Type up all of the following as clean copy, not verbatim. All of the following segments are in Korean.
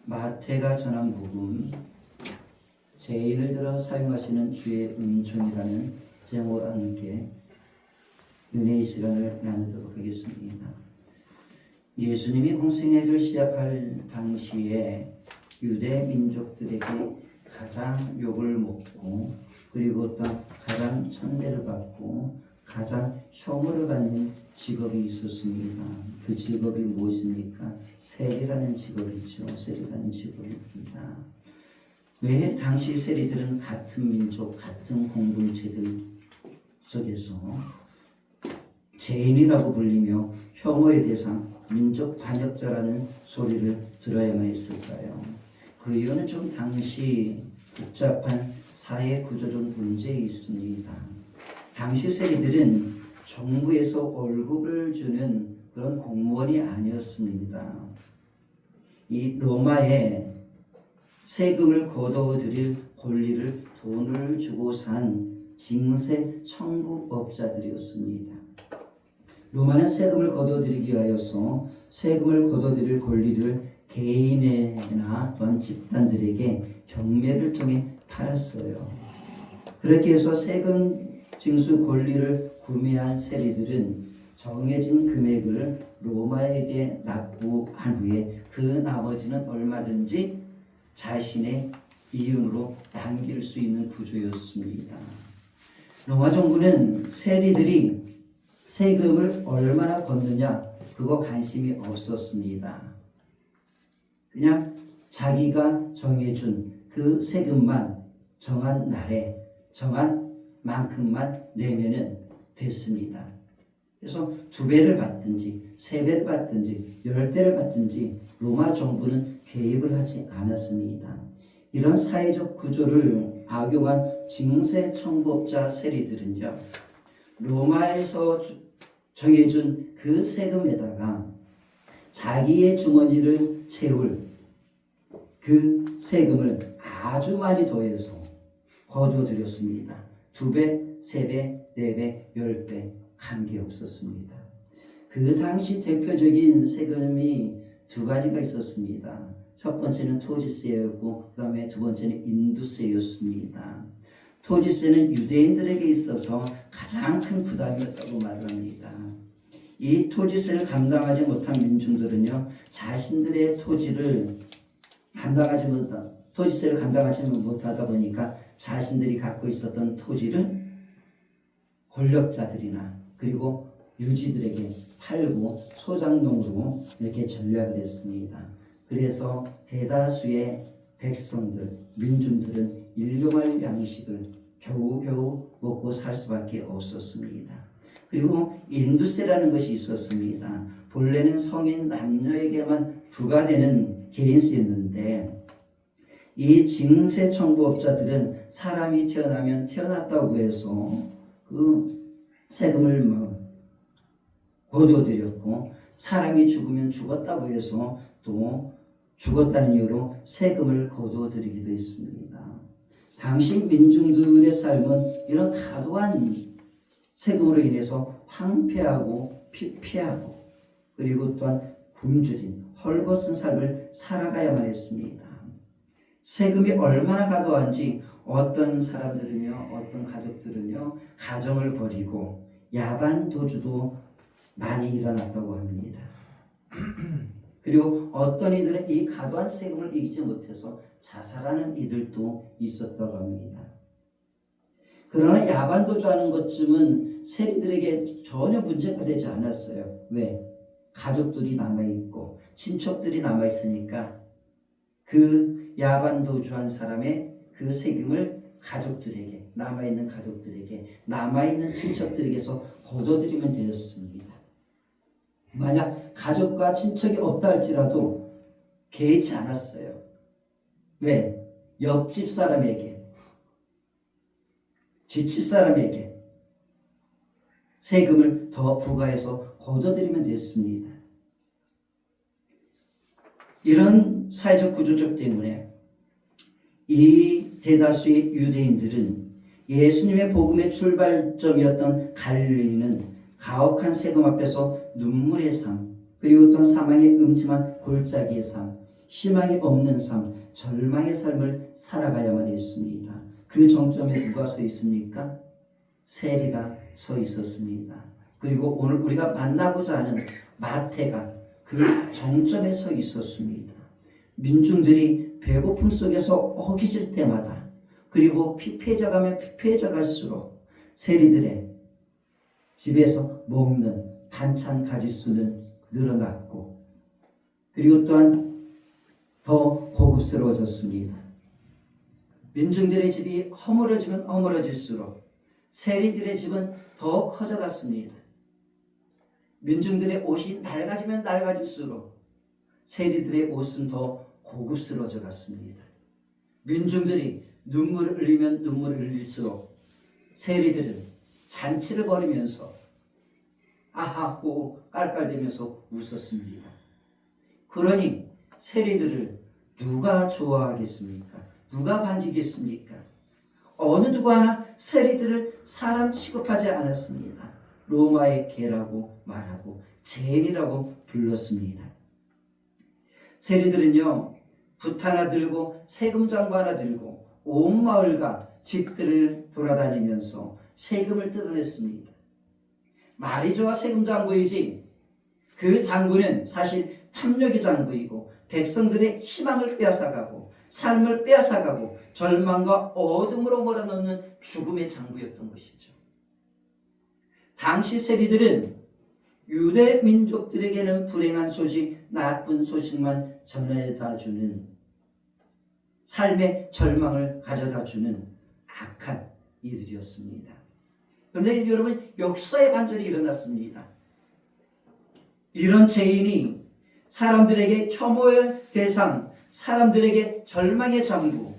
마태가 전한 복음 제1을 들어 사용하시는 주의 은총이라는 제목으로 함께 은혜의 시간을 나누도록 하겠습니다. 예수님이 공생애를 시작할 당시에 유대 민족들에게 가장 욕을 먹고 그리고 또 가장 천대를 받고 가장 혐오를 받는 직업이 있었습니다. 그 직업이 무엇입니까? 세리라는 직업이죠. 세리라는 직업입니다. 왜 당시 세리들은 같은 민족, 같은 공동체들 속에서 죄인이라고 불리며 혐오의 대상, 민족 반역자라는 소리를 들어야만 했을까요? 그 이유는 좀 당시 복잡한 사회 구조적 문제에 있습니다. 당시 세리들은 정부에서 월급을 주는 그런 공무원이 아니었습니다. 이 로마에 세금을 거둬들일 권리를 돈을 주고 산 징세 청부업자들이었습니다. 로마는 세금을 거둬들이기 위하여서 세금을 거둬들일 권리를 개인이나 또한 집단들에게 경매를 통해 팔았어요. 그렇게 해서 세금 징수 권리를 구매한 세리들은 정해진 금액을 로마에게 납부한 후에 그 나머지는 얼마든지 자신의 이윤으로 남길 수 있는 구조였습니다. 로마 정부는 세리들이 세금을 얼마나 걷느냐 그거 관심이 없었습니다. 그냥 자기가 정해준 그 세금만 정한 날에 정한 만큼만 내면은 됐습니다. 그래서 2배를 받든지 3배를 받든지 10배를 받든지 로마 정부는 개입을 하지 않았습니다. 이런 사회적 구조를 악용한 징세 청부업자 세리들은요, 로마에서 정해준 그 세금에다가 자기의 주머니를 채울 그 세금을 아주 많이 더해서 거둬들였습니다. 2배, 3배, 4배, 10배 관계없었습니다. 그 당시 대표적인 세금이 2가지가 있었습니다. 첫 번째는 토지세였고 그 다음에 두 번째는 인두세였습니다. 토지세는 유대인들에게 있어서 가장 큰 부담이었다고 말을 합니다. 이 토지세를 감당하지 못한 민중들은요, 자신들의 토지세를 감당하지 못하다 보니까 자신들이 갖고 있었던 토지를 권력자들이나 그리고 유지들에게 팔고 소장농으로 이렇게 전략을 했습니다. 그래서 대다수의 백성들, 민중들은 일용할 양식을 겨우겨우 먹고 살 수밖에 없었습니다. 그리고 인두세라는 것이 있었습니다. 본래는 성인 남녀에게만 부과되는 개인세였는데 이 징세 청부업자들은 사람이 태어났다고 해서 그 세금을 거둬들였고 사람이 죽으면 죽었다고 해서 또 죽었다는 이유로 세금을 거둬들이기도 했습니다. 당시 민중들의 삶은 이런 과도한 세금으로 인해서 황폐하고 피폐하고 그리고 또한 굶주린 헐벗은 삶을 살아가야만 했습니다. 세금이 얼마나 과도한지 어떤 사람들은요, 어떤 가족들은요, 가정을 버리고 야반 도주도 많이 일어났다고 합니다. 그리고 어떤 이들은 이 과도한 세금을 이기지 못해서 자살하는 이들도 있었다고 합니다. 그러나 야반 도주하는 것쯤은 세리들에게 전혀 문제가 되지 않았어요. 왜? 가족들이 남아있고 친척들이 남아있으니까 그 야반 도주한 사람의 그 세금을 가족들에게, 남아있는 가족들에게, 남아있는 친척들에게서 거둬들이면 되었습니다. 만약 가족과 친척이 없다 할지라도 개의치 않았어요. 왜? 옆집 사람에게, 뒷집 사람에게 세금을 더 부과해서 거둬들이면 됐습니다. 이런 사회적 구조적 때문에 이 대다수의 유대인들은 예수님의 복음의 출발점이었던 갈릴리는 가혹한 세금 앞에서 눈물의 삶, 그리고 어떤 사망의 음침한 골짜기의 삶, 희망이 없는 삶, 절망의 삶을 살아가야만 했습니다. 그 정점에 누가 서 있습니까? 세리가 서 있었습니다. 그리고 오늘 우리가 만나고자 하는 마태가 그 정점에 서 있었습니다. 민중들이 배고픔 속에서 어기질 때마다, 그리고 피폐해져가면 피폐해져갈수록 세리들의 집에서 먹는 반찬 가짓수는 늘어났고, 그리고 또한 더 고급스러워졌습니다. 민중들의 집이 허물어지면 허물어질수록 세리들의 집은 더 커져갔습니다. 민중들의 옷이 낡아지면 낡아질수록 세리들의 옷은 더 고급스러워져 갔습니다. 민중들이 눈물을 흘리면 눈물을 흘릴수록 세리들은 잔치를 벌이면서 아하호 깔깔대면서 웃었습니다. 그러니 세리들을 누가 좋아하겠습니까? 누가 반기겠습니까? 어느 누구 하나 세리들을 사람 취급하지 않았습니다. 로마의 개라고 말하고 죄인이라고 불렀습니다. 세리들은요, 붓 하나 들고 세금 장부 하나 들고 온 마을과 집들을 돌아다니면서 세금을 뜯어냈습니다. 말이 좋아 세금 장부이지 그 장부는 사실 탐욕의 장부이고 백성들의 희망을 빼앗아가고 삶을 빼앗아가고 절망과 어둠으로 몰아넣는 죽음의 장부였던 것이죠. 당시 세리들은 유대 민족들에게는 불행한 소식, 나쁜 소식만 전해다주는, 삶의 절망을 가져다주는 악한 이들이었습니다. 그런데 여러분, 역사의 반전이 일어났습니다. 이런 죄인이 사람들에게 혐오의 대상, 사람들에게 절망의 장부를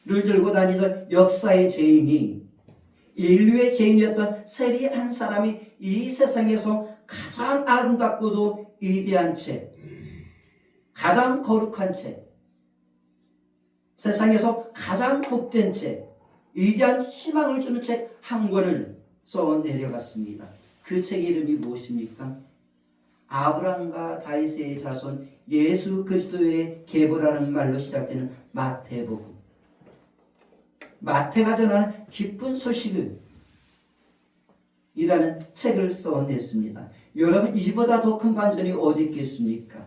들고 다니던 역사의 죄인이, 인류의 죄인이었던 세리 한 사람이 이 세상에서 가장 아름답고도 위대한 채, 가장 거룩한 채, 세상에서 가장 복된 채, 위대한 희망을 주는 책 한 권을 써 내려갔습니다. 그 책의 이름이 무엇입니까? 아브라함과 다윗의 자손 예수 그리스도의 계보라는 말로 시작되는 마태복음. 마태가 전하는 기쁜 소식을 이라는 책을 써냈습니다. 여러분, 이보다 더 큰 반전이 어디 있겠습니까?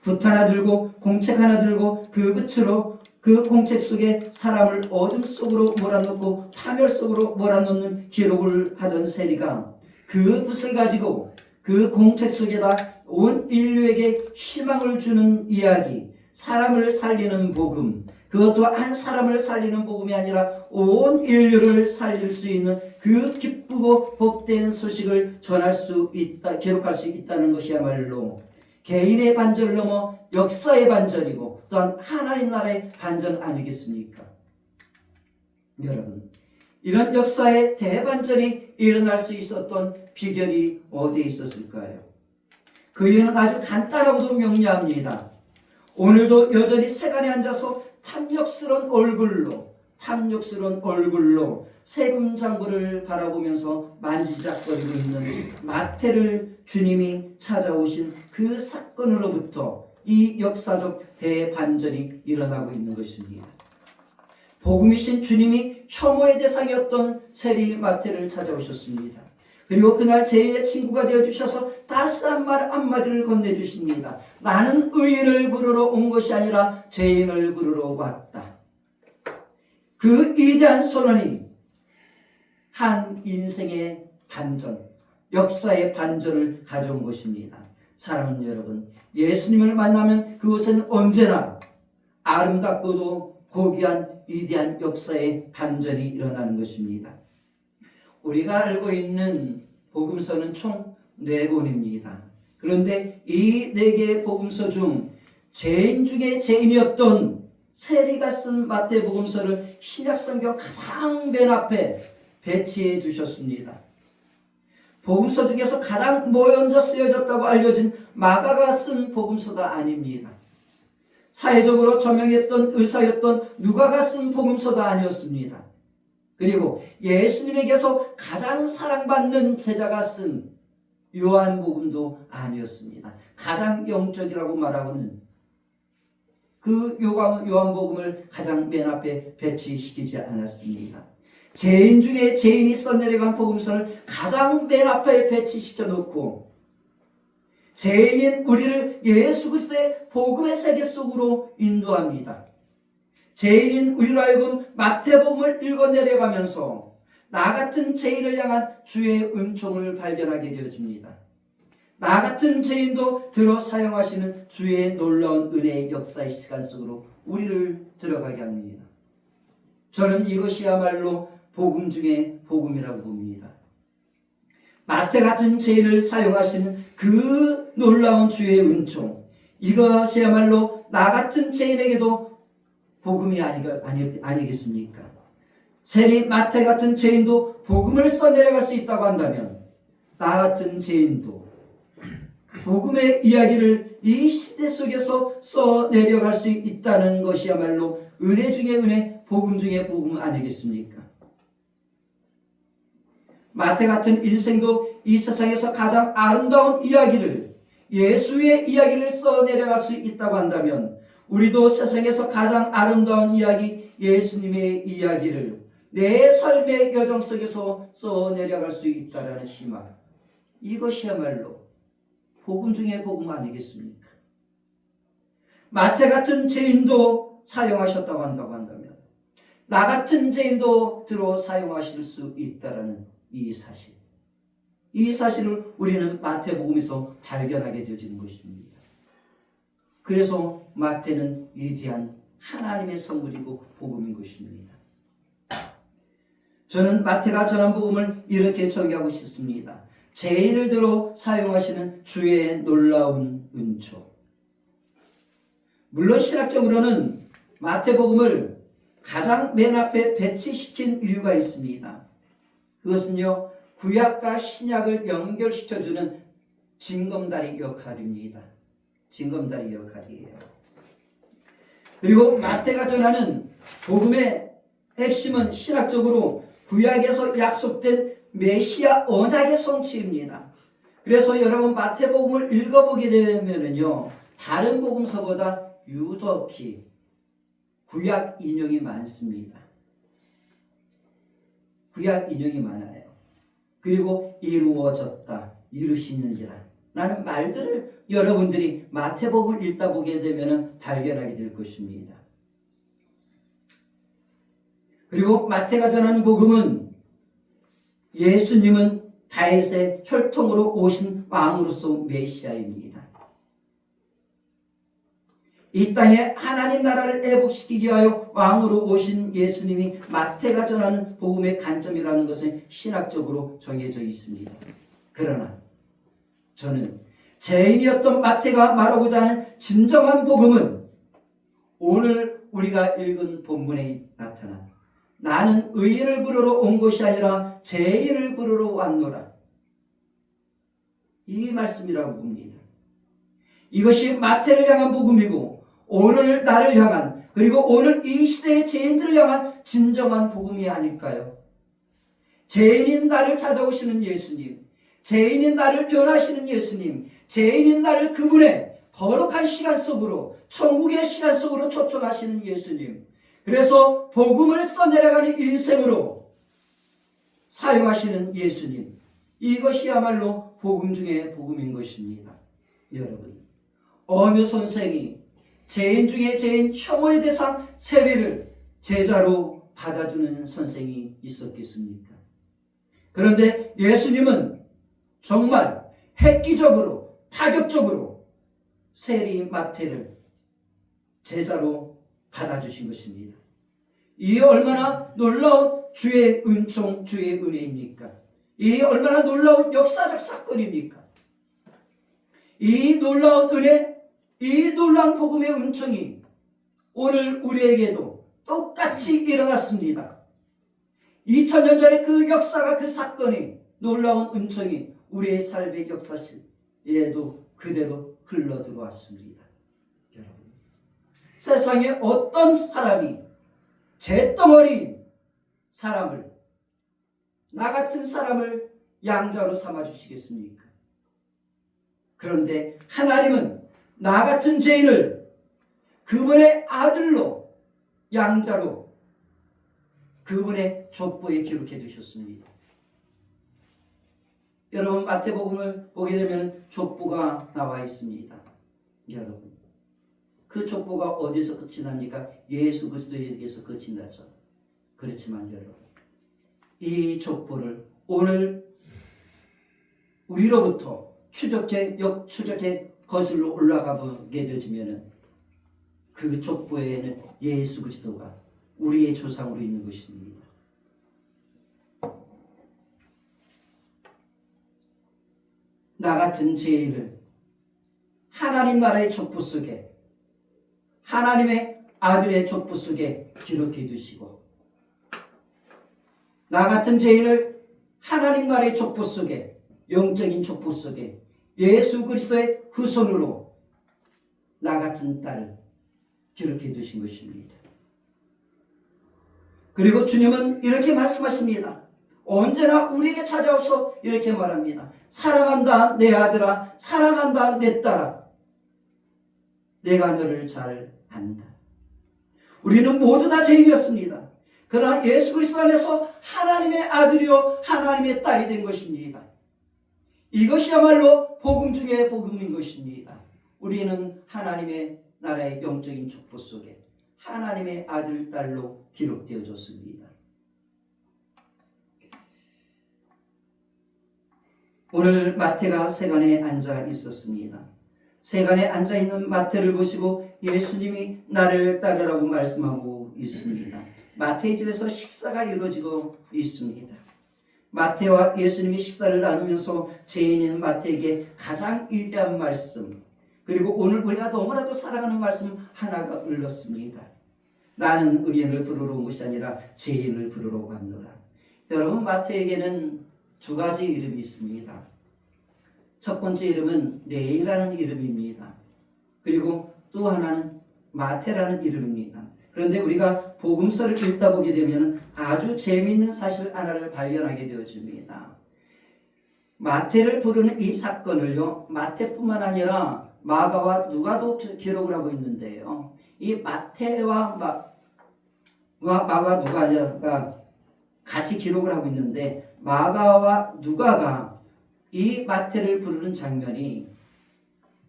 붓 하나 들고 공책 하나 들고 그 붓으로 그 공책 속에 사람을 어둠 속으로 몰아넣고 파멸 속으로 몰아넣는 기록을 하던 세리가 그 붓을 가지고 그 공책 속에다 온 인류에게 희망을 주는 이야기, 사람을 살리는 복음, 그것도 한 사람을 살리는 복음이 아니라 온 인류를 살릴 수 있는 그 기쁘고 복된 소식을 전할 수 있다, 기록할 수 있다는 것이야말로 개인의 반전을 넘어 역사의 반전이고 또한 하나님 나라의 반전 아니겠습니까? 여러분, 이런 역사의 대반전이 일어날 수 있었던 비결이 어디에 있었을까요? 그 이유는 아주 간단하고도 명료합니다. 오늘도 여전히 세간에 앉아서 탐욕스러운 얼굴로 세금 장부를 바라보면서 만지작거리고 있는 마태를 주님이 찾아오신 그 사건으로부터 이 역사적 대반전이 일어나고 있는 것입니다. 복음이신 주님이 혐오의 대상이었던 세리 마태를 찾아오셨습니다. 그리고 그날 죄인의 친구가 되어주셔서 따스한 말 한마디를 건네주십니다. 나는 의인을 부르러 온 것이 아니라 죄인을 부르러 왔다. 그 위대한 선언이 한 인생의 반전, 역사의 반전을 가져온 것입니다. 사랑하는 여러분, 예수님을 만나면 그곳은 언제나 아름답고도 고귀한 위대한 역사의 반전이 일어나는 것입니다. 우리가 알고 있는 복음서는 총 4권입니다. 그런데 이 4개의 복음서 중 죄인 중에 죄인이었던 세리가 쓴 마태복음서를 신약성경 가장 맨 앞에 배치해 두셨습니다. 복음서 중에서 가장 먼저 쓰여졌다고 알려진 마가가 쓴 복음서도 아닙니다. 사회적으로 저명했던 의사였던 누가가 쓴 복음서도 아니었습니다. 그리고 예수님에게서 가장 사랑받는 제자가 쓴 요한복음도 아니었습니다. 가장 영적이라고 말하고는 그 요한복음을 가장 맨 앞에 배치시키지 않았습니다. 죄인 중에 죄인이 써내려간 복음서를 가장 맨 앞에 배치시켜 놓고 죄인인 우리를 예수 그리스도의 복음의 세계 속으로 인도합니다. 죄인인 우리로 하여금 마태복음을 읽어 내려가면서 나 같은 죄인을 향한 주의 은총을 발견하게 되어집니다. 나 같은 죄인도 들어 사용하시는 주의 놀라운 은혜의 역사의 시간 속으로 우리를 들어가게 합니다. 저는 이것이야말로 복음 중에 복음이라고 봅니다. 마태 같은 죄인을 사용하시는 그 놀라운 주의 은총, 이것이야말로 나 같은 죄인에게도 복음이 아니겠습니까? 세리 마태 같은 죄인도 복음을 써내려갈 수 있다고 한다면 나 같은 죄인도 복음의 이야기를 이 시대 속에서 써내려갈 수 있다는 것이야말로 은혜 중에 은혜, 복음 중에 복음 아니겠습니까? 마태 같은 인생도 이 세상에서 가장 아름다운 이야기를, 예수의 이야기를 써내려갈 수 있다고 한다면 우리도 세상에서 가장 아름다운 이야기, 예수님의 이야기를 내 삶의 여정 속에서 써내려갈 수 있다는 희망, 이것이야말로 복음 중에 복음 아니겠습니까? 마태 같은 죄인도 사용하셨다고 한다면 나 같은 죄인도 들어 사용하실 수 있다는 이 사실, 이 사실을 우리는 마태복음에서 발견하게 되어지는 것입니다. 그래서 마태는 위대한 하나님의 선물이고 복음인 것입니다. 저는 마태가 전한 복음을 이렇게 정의하고 싶습니다. 죄인을 들어 사용하시는 주의 놀라운 은총. 물론 신학적으로는 마태복음을 가장 맨 앞에 배치시킨 이유가 있습니다. 그것은요, 구약과 신약을 연결시켜주는 징검다리 역할입니다. 징검다리 역할이에요. 그리고 마태가 전하는 복음의 핵심은 신학적으로 구약에서 약속된 메시아 언약의 성취입니다. 그래서 여러분 마태복음을 읽어보게 되면은요, 다른 복음서보다 유독히 구약 인용이 많습니다. 구약 인용이 많아요. 그리고 이루어졌다, 이루시는지라 라는 말들을 여러분들이 마태복음을 읽다 보게 되면 발견하게 될 것입니다. 그리고 마태가 전하는 복음은 예수님은 다윗의 혈통으로 오신 왕으로서 메시아입니다. 이 땅에 하나님 나라를 회복시키기 위하여 왕으로 오신 예수님이 마태가 전하는 복음의 관점이라는 것은 신학적으로 정해져 있습니다. 그러나 저는 죄인이었던 마태가 말하고자 하는 진정한 복음은 오늘 우리가 읽은 본문에 나타난 나는 의인을 부르러 온 것이 아니라 죄인을 부르러 왔노라, 이 말씀이라고 봅니다. 이것이 마태를 향한 복음이고 오늘 나를 향한, 그리고 오늘 이 시대의 죄인들을 향한 진정한 복음이 아닐까요? 죄인인 나를 찾아오시는 예수님, 죄인인 나를 변화하시는 예수님, 죄인인 나를 그분의 거룩한 시간 속으로, 천국의 시간 속으로 초청하시는 예수님, 그래서 복음을 써내려가는 인생으로 사용하시는 예수님, 이것이야말로 복음 중에 복음인 것입니다. 여러분, 어느 선생이 죄인 중에 죄인, 혐오의 대상 세리를 제자로 받아주는 선생이 있었겠습니까? 그런데 예수님은 정말 획기적으로, 파격적으로 세리 마태를 제자로 받아주신 것입니다. 이 얼마나 놀라운 주의 은총, 주의 은혜입니까? 이 얼마나 놀라운 역사적 사건입니까? 이 놀라운 은혜, 이 놀라운 복음의 은총이 오늘 우리에게도 똑같이 일어났습니다. 2000년 전에 그 역사가, 그 사건이, 놀라운 은총이 우리의 삶의 역사에도 그대로 흘러 들어왔습니다. 여러분, 세상에 어떤 사람이 잿덩어리인 사람을, 나 같은 사람을 양자로 삼아 주시겠습니까? 그런데 하나님은 나 같은 죄인을 그분의 아들로, 양자로 그분의 족보에 기록해 두셨습니다. 여러분, 마태복음을 보게 되면 족보가 나와 있습니다. 여러분, 그 족보가 어디서 끝이 납니까? 예수 그리스도에게서 끝이 나죠. 그렇지만 여러분, 이 족보를 오늘 우리로부터 추적해 역추적해 거슬러 올라가 보게 되어지면은 그 족보에는 예수 그리스도가 우리의 조상으로 있는 것입니다. 나 같은 죄인을 하나님 나라의 족보 속에, 하나님의 아들의 족보 속에 기록해 두시고, 나 같은 죄인을 하나님 나라의 족보 속에, 영적인 족보 속에 예수 그리스도의 후손으로 나 같은 딸을 기록해 두신 것입니다. 그리고 주님은 이렇게 말씀하십니다. 언제나 우리에게 찾아와서 이렇게 말합니다. 사랑한다 내 아들아, 사랑한다 내 딸아, 내가 너를 잘 안다. 우리는 모두 다 죄인이었습니다. 그러나 예수 그리스도 안에서 하나님의 아들이요 하나님의 딸이 된 것입니다. 이것이야말로 복음 중에 복음인 것입니다. 우리는 하나님의 나라의 영적인 족보 속에 하나님의 아들, 딸로 기록되어졌습니다. 오늘 마태가 세간에 앉아 있었습니다. 세간에 앉아 있는 마태를 보시고 예수님이 나를 따르라고 말씀하고 있습니다. 마태의 집에서 식사가 이루어지고 있습니다. 마태와 예수님이 식사를 나누면서 죄인인 마태에게 가장 위대한 말씀, 그리고 오늘 우리가 너무나도 사랑하는 말씀 하나가 흘렀습니다. 나는 의인을 부르러 온 것이 아니라 죄인을 부르러 왔노라. 여러분, 마태에게는 두 가지 이름이 있습니다. 첫 번째 이름은 레이라는 이름입니다. 그리고 또 하나는 마태라는 이름입니다. 그런데 우리가 복음서를 읽다 보게 되면 아주 재미있는 사실 하나를 발견하게 되어집니다. 마태를 부르는 이 사건을요, 마태뿐만 아니라 마가와 누가도 기록을 하고 있는데요. 이 마태와 마가 누가가 같이 기록을 하고 있는데, 마가와 누가가 이 마태를 부르는 장면이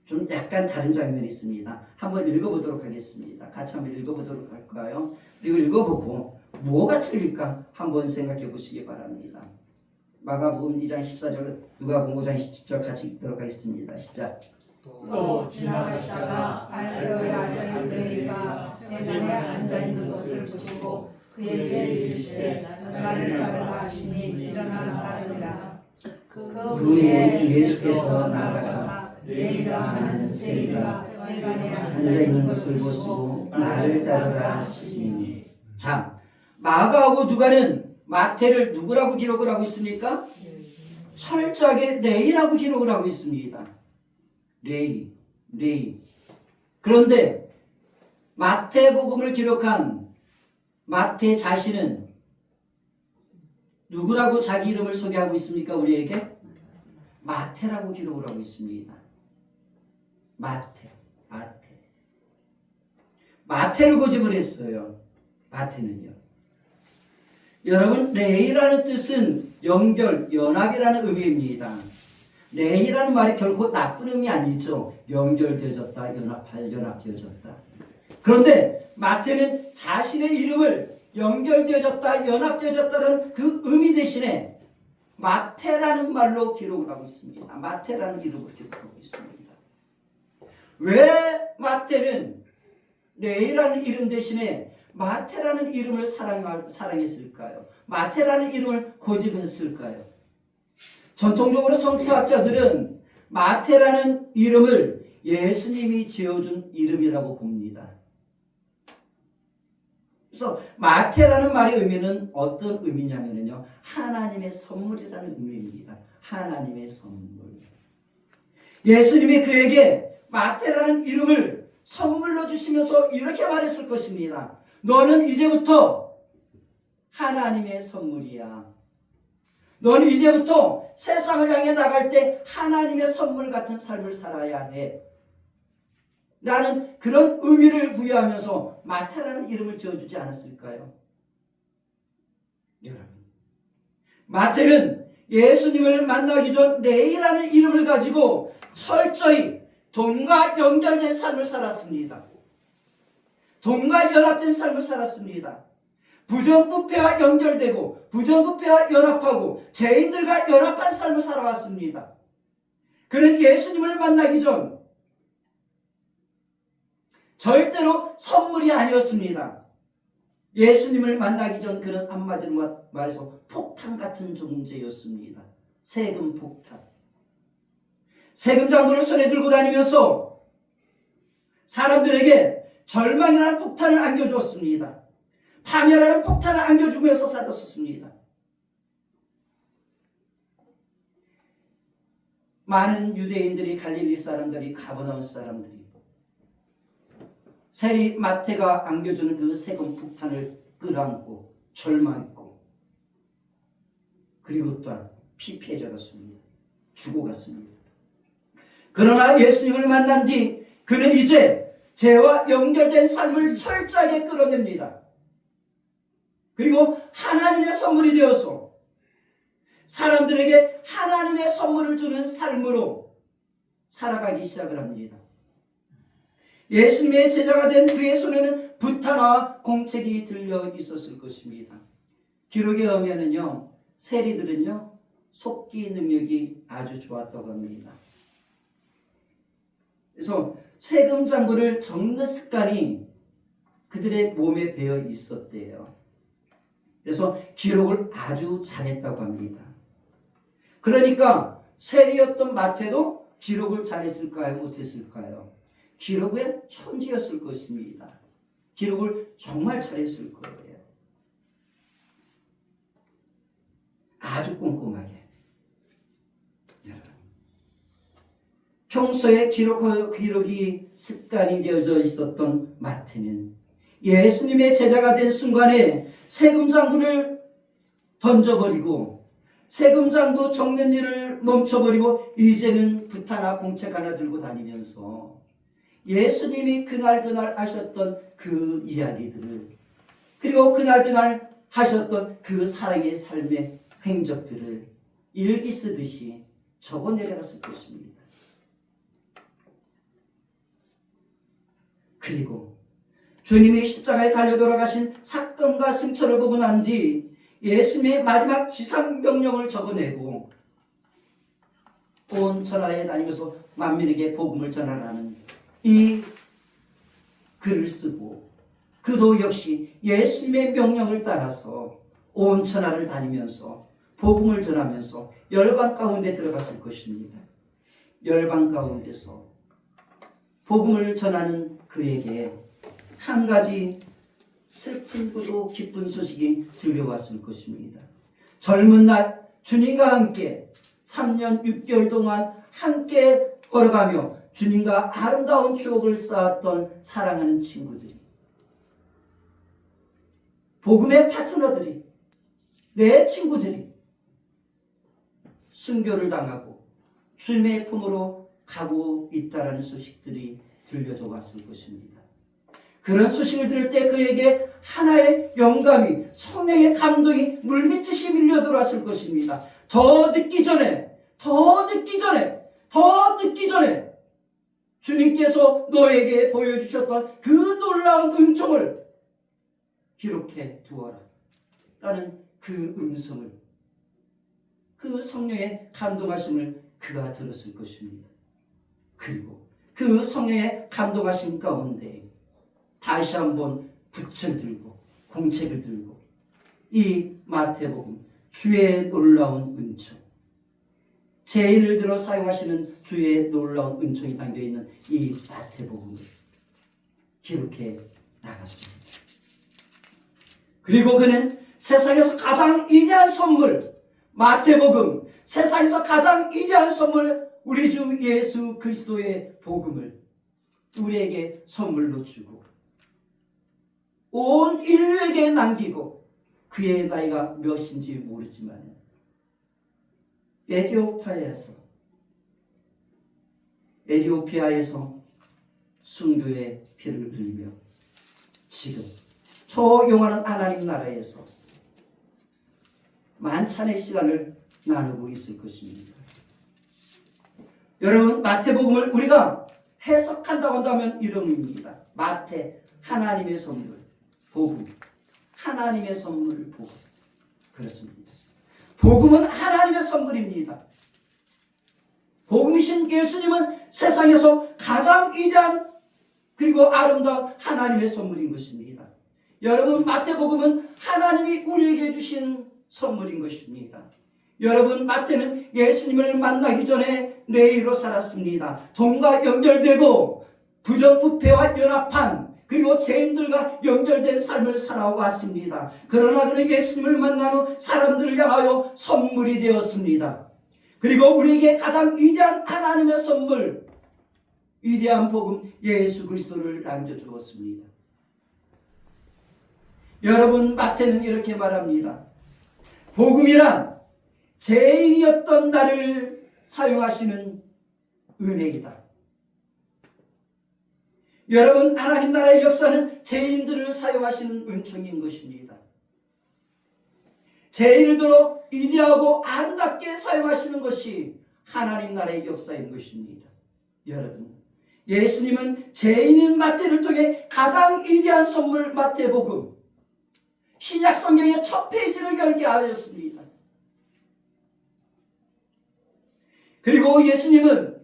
좀 약간 다른 장면이 있습니다. 한번 읽어보도록 하겠습니다. 같이 한번 읽어보도록 할까요? 그리고 읽어보고 뭐가 틀릴까 한번 생각해 보시기 바랍니다. 마가복음 2장 14절, 누가복음 5장 17절 같이 읽도록 하겠습니다. 시작. 또 지나가시다가 알페오의 아들 레위가 세간에 앉아있는 것을 보시고 그에게 이르시되 나를 따르라 하시니 일어나 따르니라. 그 후에 예수께서 나가사 레위라 하는 세리가 세간에 앉아있는 것을 보시고 나를 따르라 하시니. 자, 마가하고 누가는 마태를 누구라고 기록을 하고 있습니까? 철저하게 레위라고 기록을 하고 있습니다. 레위. 그런데 마태복음을 기록한 마태 자신은 누구라고 자기 이름을 소개하고 있습니까? 우리에게 마태라고 기록을 하고 있습니다. 마태를 고집을 했어요. 마태는요. 여러분, 레이라는 뜻은 연결, 연합이라는 의미입니다. 레이라는 말이 결코 나쁜 의미 아니죠. 연결되어졌다, 연합되어졌다. 그런데 마태는 자신의 이름을 연결되어졌다, 연합되어졌다는 그 의미 대신에 마태라는 말로 기록을 하고 있습니다. 마태라는 이름으로 기록하고 있습니다. 왜 마태는 레이라는 이름 대신에 마태라는 이름을 사랑했을까요? 마태라는 이름을 고집했을까요? 전통적으로 성서학자들은 마태라는 이름을 예수님이 지어준 이름이라고 봅니다. 그래서 마태라는 말의 의미는 어떤 의미냐면요, 하나님의 선물이라는 의미입니다. 하나님의 선물. 예수님이 그에게 마태라는 이름을 선물로 주시면서 이렇게 말했을 것입니다. 너는 이제부터 하나님의 선물이야. 너는 이제부터 세상을 향해 나갈 때 하나님의 선물 같은 삶을 살아야 해. 라는 그런 의미를 부여하면서 마태라는 이름을 지어주지 않았을까요? 여러분, 마태는 예수님을 만나기 전 레이라는 이름을 가지고 철저히 돈과 연결된 삶을 살았습니다. 돈과 연합된 삶을 살았습니다. 부정부패와 연결되고 부정부패와 연합하고 죄인들과 연합한 삶을 살아왔습니다. 그는 예수님을 만나기 전 절대로 선물이 아니었습니다. 예수님을 만나기 전 그는 한마디로 말해서 폭탄 같은 존재였습니다. 세금 폭탄. 세금 장부를 손에 들고 다니면서 사람들에게 절망이라는 폭탄을 안겨주었습니다. 파멸하는 폭탄을 안겨주면서 살았었습니다. 많은 유대인들이, 갈릴리 사람들이, 가버나움 사람들이 세리 마태가 안겨주는 그 세금 폭탄을 끌어안고 절망했고, 그리고 또한 피폐해졌습니다. 죽어갔습니다. 그러나 예수님을 만난 뒤 그는 이제 죄와 연결된 삶을 철저하게 끌어냅니다. 그리고 하나님의 선물이 되어서 사람들에게 하나님의 선물을 주는 삶으로 살아가기 시작을 합니다. 예수님의 제자가 된 그의 손에는 부타나 공책이 들려 있었을 것입니다. 기록에 의하면요, 세리들은요 속기 능력이 아주 좋았다고 합니다. 그래서 세금 장부를 적는 습관이 그들의 몸에 배어 있었대요. 그래서 기록을 아주 잘했다고 합니다. 그러니까 세리였던 마태도 기록을 잘했을까요? 못했을까요? 기록의 천재였을 것입니다. 기록을 정말 잘했을 거예요. 아주 꼼꼼하게. 여러분, 평소에 기록이 습관이 되어져 있었던 마태는 예수님의 제자가 된 순간에 세금장부를 던져버리고 세금장부 적는 일을 멈춰버리고 이제는 부타나 공책 하나 들고 다니면서 예수님이 그날 하셨던 그 이야기들을, 그리고 그날 하셨던 그 사랑의 삶의 행적들을 일기 쓰듯이 적어 내려갔을 것입니다. 그리고 주님이 십자가에 달려 돌아가신 사건과 승천을 보고 난 뒤 예수님의 마지막 지상명령을 적어내고 온 천하에 다니면서 만민에게 복음을 전하라는 이 글을 쓰고, 그도 역시 예수님의 명령을 따라서 온 천하를 다니면서 복음을 전하면서 열방 가운데 들어갔을 것입니다. 열방 가운데서 복음을 전하는 그에게 한 가지 슬프고도 기쁜 소식이 들려왔을 것입니다. 젊은 날 주님과 함께 3년 6개월 동안 함께 걸어가며 주님과 아름다운 추억을 쌓았던 사랑하는 친구들이, 복음의 파트너들이, 내 친구들이 순교를 당하고 주님의 품으로 가고 있다라는 소식들이 들려져 왔을 것입니다. 그런 소식을 들을 때 그에게 하나의 영감이, 성령의 감동이 물밀듯이 밀려들어왔을 것입니다. 더 늦기 전에 주님께서 너에게 보여주셨던 그 놀라운 은총을 기록해 두어라 라는 그 음성을, 그 성령의 감동하심을 그가 들었을 것입니다. 그리고 그 성령의 감동하심 가운데 다시 한번 붓을 들고 공책을 들고 이 마태복음, 주의 놀라운 은총, 죄인을 들어 사용하시는 주의 놀라운 은총이 담겨있는 이 마태복음을 기록해 나갔습니다. 그리고 그는 세상에서 가장 위대한 선물, 마태복음, 세상에서 가장 위대한 선물, 우리 주 예수 그리스도의 복음을 우리에게 선물로 주고 온 인류에게 남기고, 그의 나이가 몇인지 모르지만 에티오피아에서 순교의 피를 흘리며 지금 조용한 하나님 나라에서 만찬의 시간을 나누고 있을 것입니다. 여러분, 마태복음을 우리가 해석한다고 한다면 이름입니다. 마태, 하나님의 선물, 복음, 하나님의 선물, 복음. 그렇습니다. 복음은 하나님의 선물입니다. 복음이신 예수님은 세상에서 가장 위대한 그리고 아름다운 하나님의 선물인 것입니다. 여러분, 마태복음은 하나님이 우리에게 주신 선물인 것입니다. 여러분, 마태는 예수님을 만나기 전에 레위로 살았습니다. 돈과 연결되고 부정부패와 연합한 그리고 죄인들과 연결된 삶을 살아왔습니다. 그러나 그는 예수님을 만난 후 사람들을 향하여 선물이 되었습니다. 그리고 우리에게 가장 위대한 하나님의 선물, 위대한 복음 예수 그리스도를 남겨주었습니다. 여러분, 마태는 이렇게 말합니다. 복음이란 죄인이었던 나를 사용하시는 은혜이다. 여러분, 하나님 나라의 역사는 죄인들을 사용하시는 은총인 것입니다. 죄인을 들어 위대하고 아름답게 사용하시는 것이 하나님 나라의 역사인 것입니다. 여러분, 예수님은 죄인인 마태를 통해 가장 위대한 선물 마태복음, 신약 성경의 첫 페이지를 열게 하였습니다. 그리고 예수님을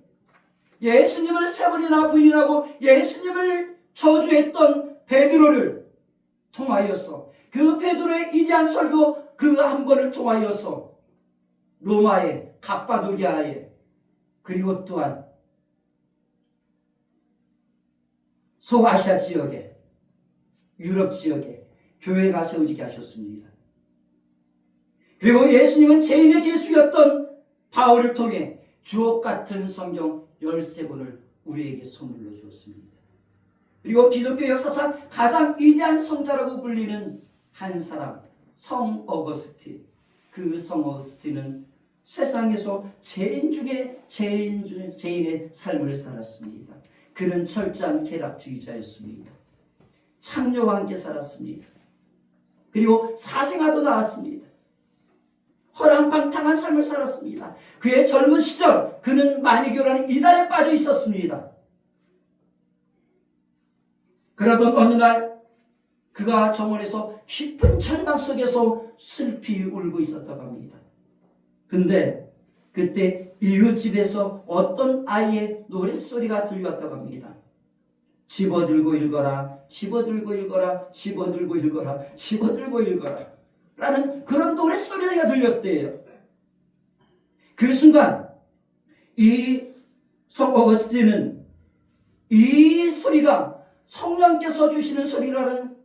세 번이나 부인하고 예수님을 저주했던 베드로를 통하여서 그 베드로의 위대한 설교 그 한 번을 통하여서 로마에, 갑바도기아에, 그리고 또한 소아시아 지역에, 유럽 지역에 교회가 세워지게 하셨습니다. 그리고 예수님은 죄인의 죄수였던 바울을 통해 주옥 같은 성경 13권을 우리에게 선물로 주었습니다. 그리고 기독교 역사상 가장 위대한 성자라고 불리는 한 사람, 성 어거스틴. 그 성 어거스틴은 세상에서 죄인 중에 죄인의 삶을 살았습니다. 그는 철저한 쾌락주의자였습니다. 창녀와 함께 살았습니다. 그리고 사생아도 낳았습니다. 허랑방탕한 삶을 살았습니다. 그의 젊은 시절 그는 만이교라는 이단에 빠져 있었습니다. 그러던 어느 날 그가 정원에서 깊은 절망 속에서 슬피 울고 있었다고 합니다. 근데 그때 이웃집에서 어떤 아이의 노랫소리가 들려왔다고 합니다. 집어들고 읽어라, 집어들고 읽어라, 집어들고 읽어라, 집어들고 읽어라 라는 그런 노랫소리가 들렸대요. 그 순간 이 성 어거스틴은 이 소리가 성령께서 주시는 소리라는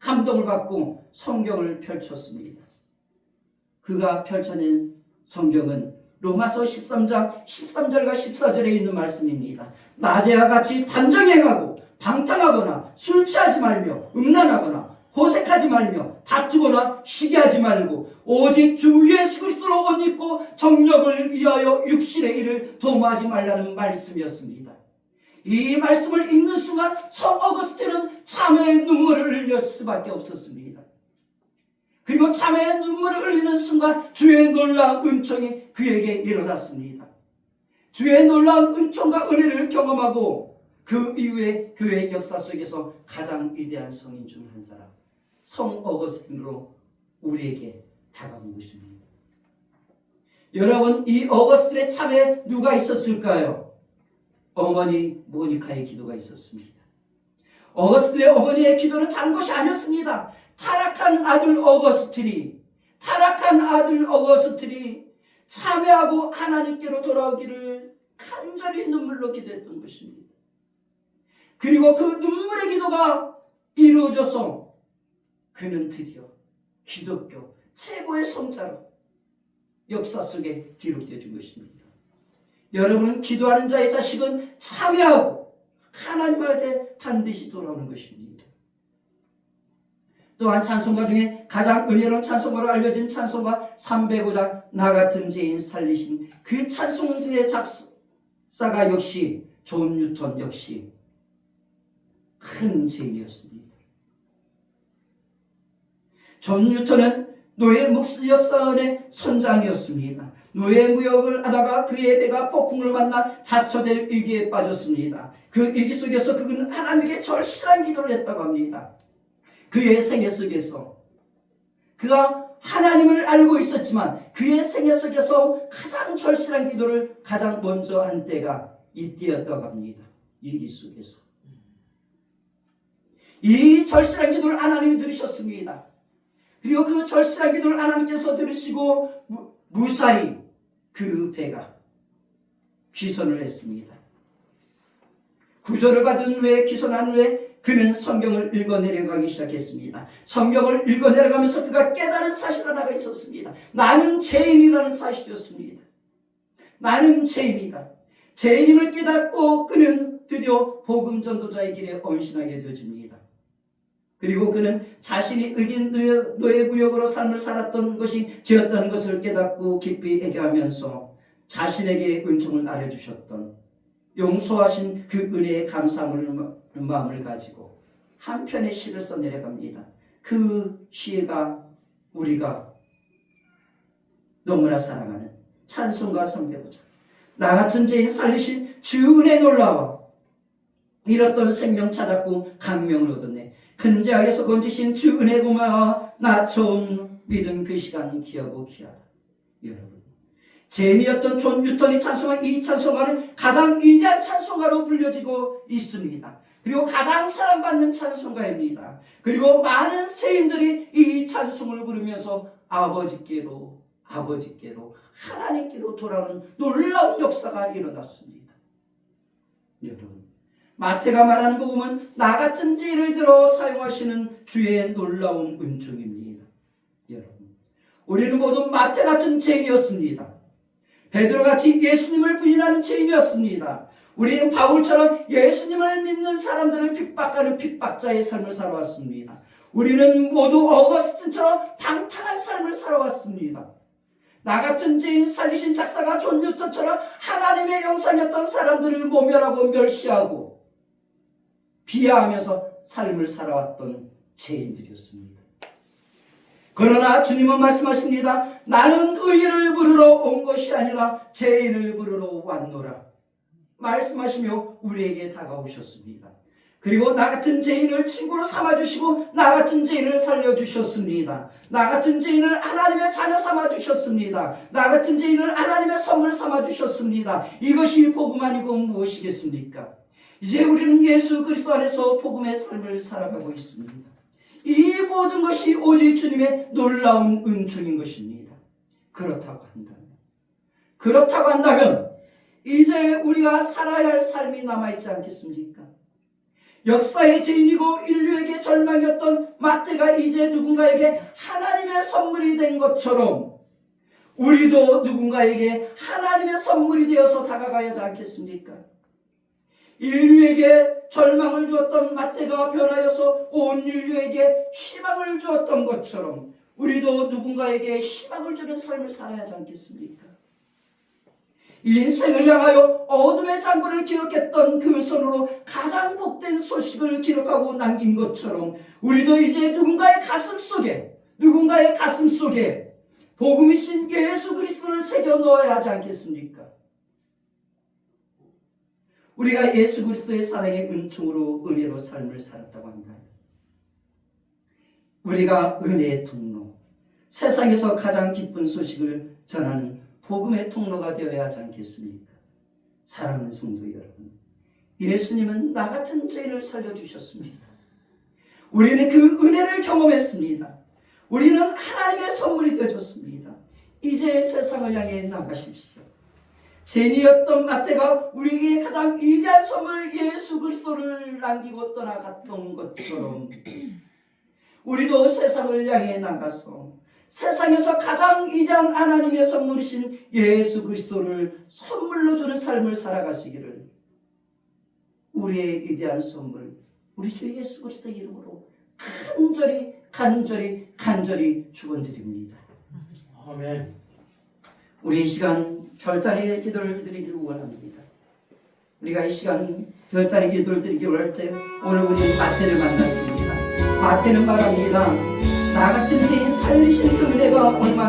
감동을 받고 성경을 펼쳤습니다. 그가 펼쳐낸 성경은 로마서 13장 13절과 14절에 있는 말씀입니다. 낮에와 같이 단정행하고 방탕하거나 술 취하지 말며 음란하거나 호색하지 말며 다투거나 시기하지 말고 오직 주 예수 그리스도로 옷 입고 정력을 위하여 육신의 일을 도모하지 말라는 말씀이었습니다. 이 말씀을 읽는 순간 성 어거스틴은 참회의 눈물을 흘릴 수밖에 없었습니다. 그리고 참회의 눈물을 흘리는 순간 주의 놀라운 은총이 그에게 일어났습니다. 주의 놀라운 은총과 은혜를 경험하고 그 이후에 교회 역사 속에서 가장 위대한 성인 중 한 사람, 성 어거스틴으로 우리에게 다가온 것입니다. 여러분, 이 어거스틴의 참에 누가 있었을까요? 어머니 모니카의 기도가 있었습니다. 어거스틴의 어머니의 기도는 다른 것이 아니었습니다. 타락한 아들 어거스틴이 참회하고 하나님께로 돌아오기를 간절히 눈물로 기도했던 것입니다. 그리고 그 눈물의 기도가 이루어져서 그는 드디어 기독교 최고의 성자로 역사 속에 기록되어진 것입니다. 여러분, 기도하는 자의 자식은 참회하고 하나님한테 반드시 돌아오는 것입니다. 또한 찬송가 중에 가장 은혜로운 찬송가로 알려진 찬송가 305장 나 같은 죄인 살리신 그 찬송의 작사가 역시 존 뉴턴 역시 큰 죄인이었습니다. 존 뉴턴은 노예 묵수역사원의 선장이었습니다. 노예 무역을 하다가 그의 배가 폭풍을 만나 자초될 위기에 빠졌습니다. 그 위기 속에서 그는 하나님께 절실한 기도를 했다고 합니다. 그의 생애 속에서 그가 하나님을 알고 있었지만 그의 생애 속에서 가장 절실한 기도를 가장 먼저 한 때가 이때였다고 합니다. 위기 속에서 이 절실한 기도를 하나님이 들으셨습니다. 그리고 그 절실한 기도를 하나님께서 들으시고 무사히 그 배가 귀선을 했습니다. 구조를 받은 후에 귀선한 후에 그는 성경을 읽어내려가기 시작했습니다. 성경을 읽어내려가면서 그가 깨달은 사실 하나가 있었습니다. 나는 죄인이라는 사실이었습니다. 나는 죄인이다. 죄인임을 깨닫고 그는 드디어 복음 전도자의 길에 헌신하게 되어집니다. 그리고 그는 자신이 의긴 노예 무역으로 삶을 살았던 것이 죄였다는 것을 깨닫고 깊이 회개하면서 자신에게 은총을 나눠주셨던 용서하신 그 은혜에 감사함을 마음을 가지고 한 편의 시를 써내려갑니다. 그 시가 우리가 너무나 사랑하는 찬송가 305장 나 같은 죄인 살리신 주 은혜 놀라워 잃었던 생명 찾았고 강명을 얻었네. 큰 죄악에서 건지신 주 은혜 고마워 나 처음 믿은 그 시간 귀하고 귀하다. 여러분 죄인이었던 존 뉴턴이 찬송한 이 찬송가는 가장 위대한 찬송가로 불려지고 있습니다. 그리고 가장 사랑받는 찬송가입니다. 그리고 많은 죄인들이 이 찬송을 부르면서 아버지께로 하나님께로 돌아오는 놀라운 역사가 일어났습니다. 여러분 마태가 말하는 복음은 나 같은 죄인을 들어 사용하시는 주의 놀라운 은총입니다. 여러분 우리는 모두 마태 같은 죄인이었습니다. 베드로같이 예수님을 부인하는 죄인이었습니다. 우리는 바울처럼 예수님을 믿는 사람들을 핍박하는 핍박자의 삶을 살아왔습니다. 우리는 모두 어거스틴처럼 방탕한 삶을 살아왔습니다. 나 같은 죄인 살리신 작사가 존 뉴턴처럼 하나님의 형상이었던 사람들을 모멸하고 멸시하고 비하하면서 삶을 살아왔던 죄인들이었습니다. 그러나 주님은 말씀하십니다. 나는 의인을 부르러 온 것이 아니라 죄인을 부르러 왔노라 말씀하시며 우리에게 다가오셨습니다. 그리고 나 같은 죄인을 친구로 삼아주시고 나 같은 죄인을 살려주셨습니다. 나 같은 죄인을 하나님의 자녀 삼아주셨습니다. 나 같은 죄인을 하나님의 선물 삼아주셨습니다. 이것이 복음 아니고 무엇이겠습니까? 이제 우리는 예수 그리스도 안에서 복음의 삶을 살아가고 있습니다. 이 모든 것이 오직 주님의 놀라운 은총인 것입니다. 그렇다고 한다면 이제 우리가 살아야 할 삶이 남아있지 않겠습니까? 역사의 죄인이고 인류에게 절망이었던 마태가 이제 누군가에게 하나님의 선물이 된 것처럼 우리도 누군가에게 하나님의 선물이 되어서 다가가야 하지 않겠습니까? 인류에게 절망을 주었던 마태가 변하여서 온 인류에게 희망을 주었던 것처럼 우리도 누군가에게 희망을 주는 삶을 살아야 하지 않겠습니까? 인생을 향하여 어둠의 장부를 기록했던 그 손으로 가장 복된 소식을 기록하고 남긴 것처럼 우리도 이제 누군가의 가슴 속에 복음이신 예수 그리스도를 새겨 넣어야 하지 않겠습니까? 우리가 예수 그리스도의 사랑의 은총으로 은혜로 삶을 살았다고 합니다. 우리가 은혜의 통로, 세상에서 가장 기쁜 소식을 전하는 복음의 통로가 되어야 하지 않겠습니까? 사랑하는 성도 여러분, 예수님은 나 같은 죄인을 살려주셨습니다. 우리는 그 은혜를 경험했습니다. 우리는 하나님의 선물이 되어졌습니다. 이제 세상을 향해 나가십시오. 죄인이었던 마태가 우리에게 가장 위대한 선물 예수 그리스도를 남기고 떠나갔던 것처럼 우리도 세상을 향해 나가서 세상에서 가장 위대한 하나님의 선물이신 예수 그리스도를 선물로 주는 삶을 살아가시기를 우리의 위대한 선물 우리 주 예수 그리스도 이름으로 간절히 축원드립니다. 아멘. 우리 이 시간 별다리 기도를 드리기를 원합니다. 우리가 이 시간 별다리 기도를 드리기 원할 때 오늘 우리 마태를 만났습니다. 마태는 말합니다. 나 같은 죄인 살리신 그 은혜가 얼마나